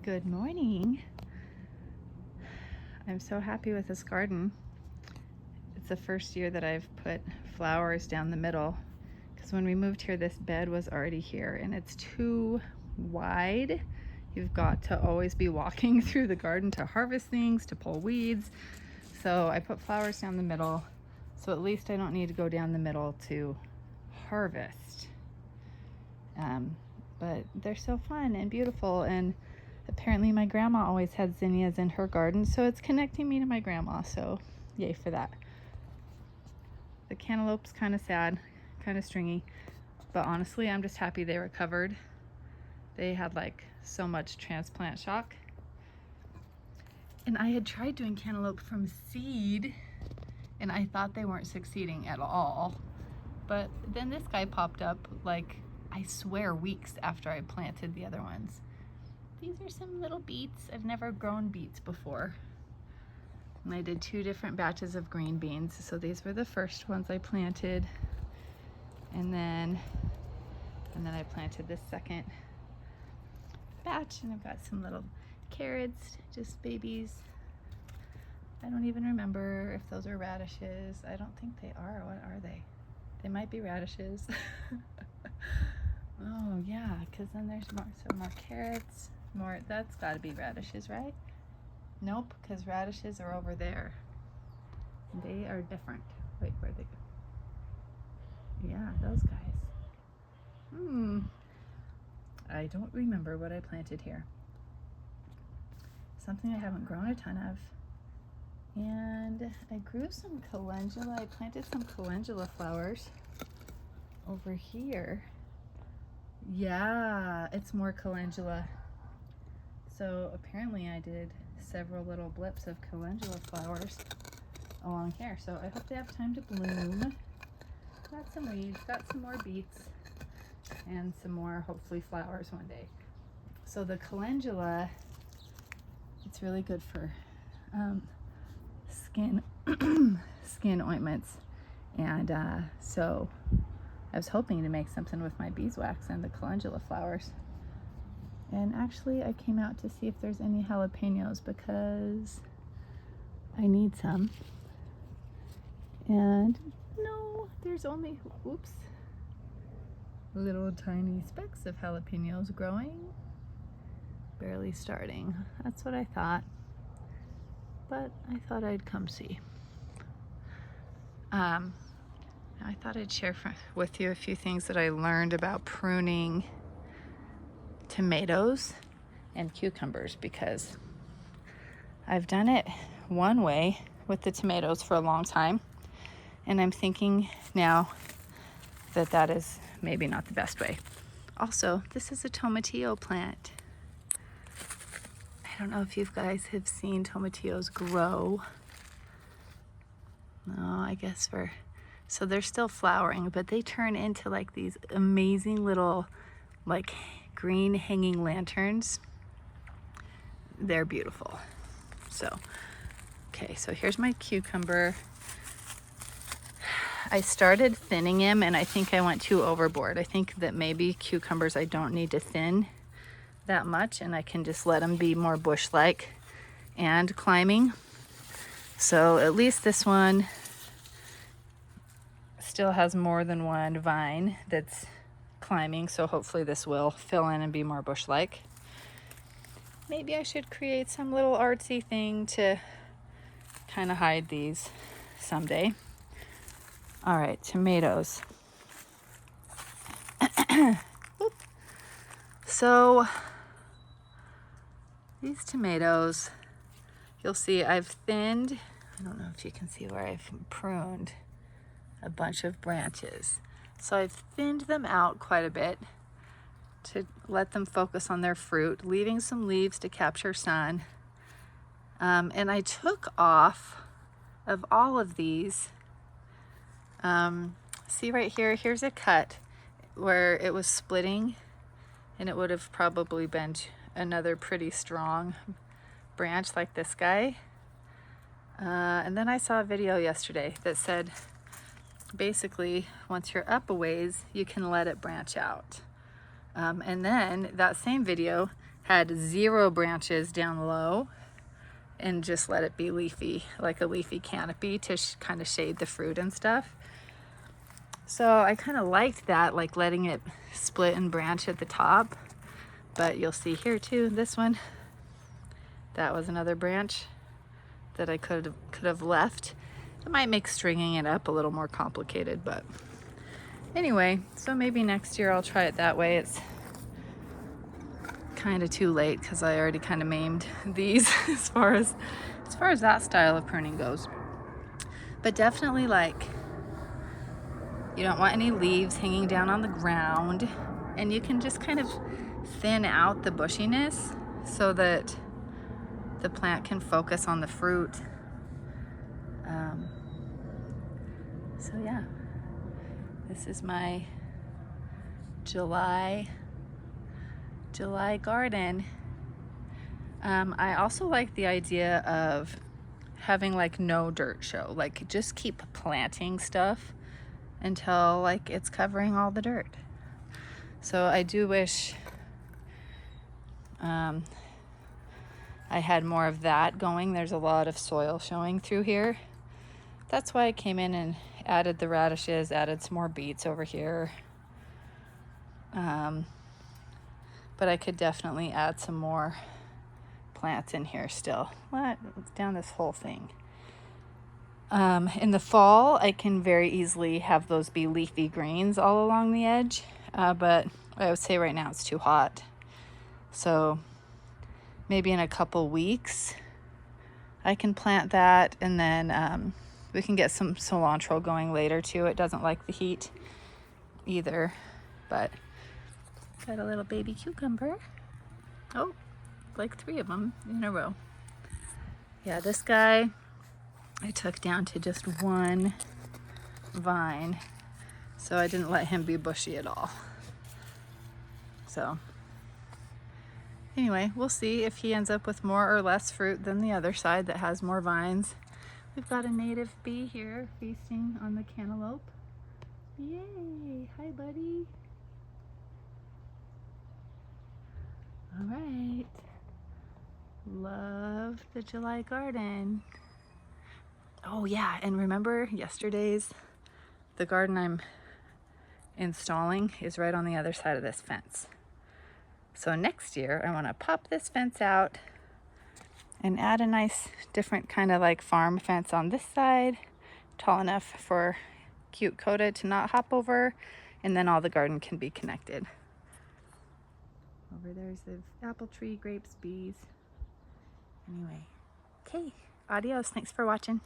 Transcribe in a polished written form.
Good morning. I'm so happy with this garden. It's the first year that I've put flowers down the middle, because when we moved here, this bed was already here and it's too wide. You've got to always be walking through the garden to harvest things, to pull weeds. So I put flowers down the middle, so at least I don't need to go down the middle to harvest. But they're so fun and beautiful, and apparently my grandma always had zinnias in her garden, so it's connecting me to my grandma, so yay for that. The cantaloupe's kind of sad, kind of stringy, but honestly I'm just happy they recovered. They had like so much transplant shock, and I had tried doing cantaloupe from seed and I thought they weren't succeeding at all, but then this guy popped up, like, I swear, weeks after I planted the other ones. These are some little beets. I've never grown beets before. And I did 2 different batches of green beans. So these were the first ones I planted. And then I planted this second batch, and I've got some little carrots, just babies. I don't even remember if those are radishes. I don't think they are. What are they? They might be radishes. Oh yeah, because then there's more carrots, more, that's got to be radishes, right? Nope, because radishes are over there. They are different. Wait, where'd they go? Yeah, those guys. I don't remember what I planted here. Something I haven't grown a ton of. And I grew some calendula. I planted some calendula flowers over here. Yeah, it's more calendula. So apparently I did several little blips of calendula flowers along here. So I hope they have time to bloom. Got some weeds, got some more beets, and some more, hopefully, flowers one day. So the calendula, it's really good for skin skin ointments. And so I was hoping to make something with my beeswax and the calendula flowers. And actually I came out to see if there's any jalapenos because I need some. And no, there's only, oops, little tiny specks of jalapenos growing. Barely starting. That's what I thought. But I thought I'd come see. I thought I'd share with you a few things that I learned about pruning tomatoes and cucumbers, because I've done it one way with the tomatoes for a long time, and I'm thinking now that that is maybe not the best way. Also, this is a tomatillo plant. I don't know if you guys have seen tomatillos grow. No, I guess so they're still flowering, but they turn into like these amazing little like green hanging lanterns. They're beautiful. So, okay, so here's my cucumber. I started thinning him and I think I went too overboard. I think that maybe cucumbers I don't need to thin that much, and I can just let them be more bush-like and climbing. So at least this one still has more than one vine that's climbing, so hopefully this will fill in and be more bush-like. Maybe I should create some little artsy thing to kind of hide these someday. All right, tomatoes. So these tomatoes, you'll see I've thinned, I don't know if you can see where I've pruned a bunch of branches. So I've thinned them out quite a bit to let them focus on their fruit, leaving some leaves to capture sun. And I took off of all of these, see right here, here's a cut where it was splitting, and it would have probably been another pretty strong branch like this guy. And then I saw a video yesterday that said basically once you're up a ways you can let it branch out. And then that same video had 0 branches down low and just let it be leafy, like a leafy canopy to kind of shade the fruit and stuff. So I kind of liked that, like letting it split and branch at the top. But you'll see here too, this one, that was another branch that I could have left. It might make stringing it up a little more complicated, but anyway, so maybe next year I'll try it that way. It's kind of too late because I already kind of maimed these as far as that style of pruning goes. But definitely, like, you don't want any leaves hanging down on the ground, and you can just kind of thin out the bushiness so that the plant can focus on the fruit. So yeah, this is my July garden. I also like the idea of having like no dirt show, like just keep planting stuff until like it's covering all the dirt. So I do wish I had more of that going. There's a lot of soil showing through here. That's why I came in and added the radishes, added some more beets over here. But I could definitely add some more plants in here still. It's down this whole thing. In the fall, I can very easily have those be leafy greens all along the edge, but I would say right now it's too hot. So maybe in a couple weeks, I can plant that, and then we can get some cilantro going later too. It doesn't like the heat either, but got a little baby cucumber. Oh, like 3 of them in a row. Yeah, this guy I took down to just 1 vine, so I didn't let him be bushy at all. So anyway, we'll see if he ends up with more or less fruit than the other side that has more vines. We've got a native bee here feasting on the cantaloupe. Yay! Hi, buddy. All right. Love the July garden. Oh yeah, and remember the garden I'm installing is right on the other side of this fence. So next year I want to pop this fence out and add a nice different kind of like farm fence on this side, tall enough for cute Coda to not hop over, and then all the garden can be connected. Over there's the apple tree, grapes, bees. Anyway, okay, adios. Thanks for watching.